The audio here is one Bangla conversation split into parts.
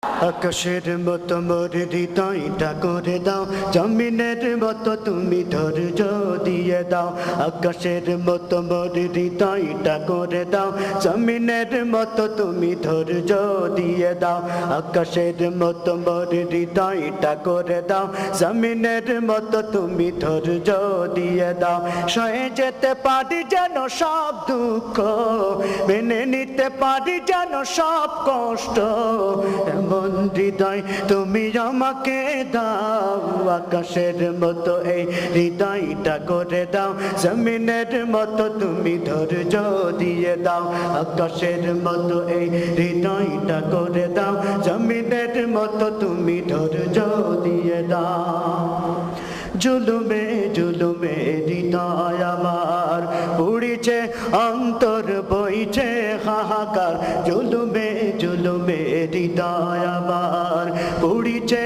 আকাশের মতো মোর হৃদয়টা করে দাও, জমিনের মতো তুমি ধৈর্য দিয়ে দাও। আকাশের মতো মোর হৃদয়টা করে দাও, জমিনের মতো তুমি ধৈর্য দিয়ে দাও। আকাশের মতো মোর হৃদয়টা করে দাও, জমিনের মতো তুমি ধৈর্য দিয়ে দাও। সয়ে যেতে পারি যেন সব দুঃখ, মেনে নিতে পারি যেন সব কষ্ট, এমন হৃদয় তুমি আমাকে দাও। আকাশের মতো এই হৃদয়টা করে দাও, জমিনের মতো তুমি ধৈর্য দিয়ে দাও। আকাশের মতো এই হৃদয়টা করে দাও, জমিনের মতো তুমি ধৈর্য দিয়ে দাও। জুলুমে জুলুমে হৃদয় আমার পুড়িছে, অন্তর বইছে হাহাকার। জুলুমে জুলুমে হৃদয় আমার পুড়িছে,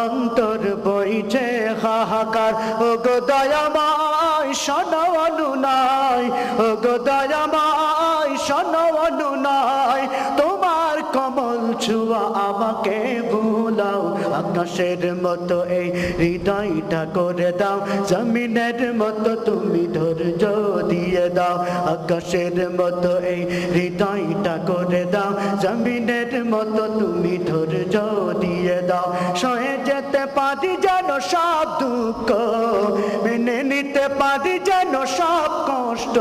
অন্তর বইছে হাহাকার। ও গো দয়াময় শোনো অনুনয়, ও গো দয়াময় শোনো অনুনয়, তোমার কমল ছোঁয়া আমাকে ভুলাও। আকাশের মতো এই হৃদয়টা করে দাও, জমিনের মতো তুমি ধৈর্য দিয়ে দাও। আকাশের মতো এই হৃদয়টা করে দাও, জমিনের মতো তুমি ধৈর্য দিয়ে দাও। সয়ে যেতে পারি যেন সব দুঃখ, মেনে নিতে পারি যেন সব কষ্ট,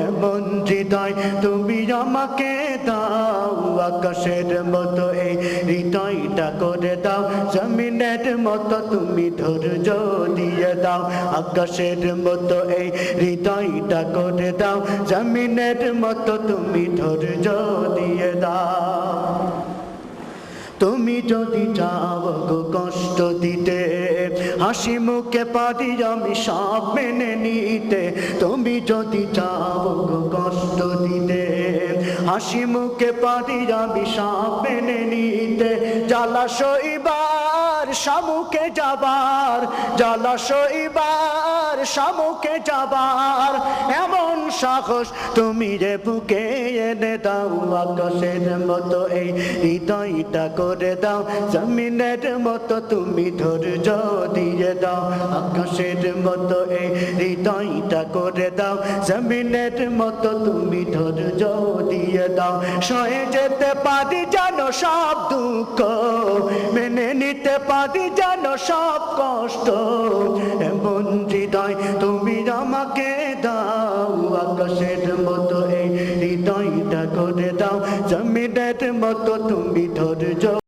এমন হৃদয় তুমি আমাকে দাও। আকাশের মতো এই হৃদয়টা করে দাও, জমিনের মতো তুমি ধৈর্য দিয়ে দাও। আকাশের মতো এই হৃদয়টা করে দাও, জমিনের মতো তুমি ধৈর্য দিয়ে দাও। তুমি যদি চাও গো কষ্ট দিতে, হাসি মুখে পারি আমি সব মেনে নিতে। তুমি যদি চাও গো কষ্ট দিতে, হাসি মুখে পারি আমি সব মেনে নিতে। জ্বালা সইবার সম্মুখে যাবার, জ্বালা সইবার সম্মুখে যাবার, এমন সাহস তুমি যে বুকে এনে দাও। আকাশের মতো এই হৃদয়টা করে দাও, জমিনের মতো তুমি ধৈর্য দিয়ে দাও। আকাশের মতো এই হৃদয়টা করে দাও, জমিনের মতো তুমি ধৈর্য দিয়ে দাও। সয়ে যেতে পারি যেন সব দুঃখ, মেনে নিতে পারি যেন সব কষ্ট, এমন হৃদয় তুমি আমাকে দাও। আকাশের মতো এই হৃদয়টা করে দাও, জমিনের মতো তুমি ধৈর্য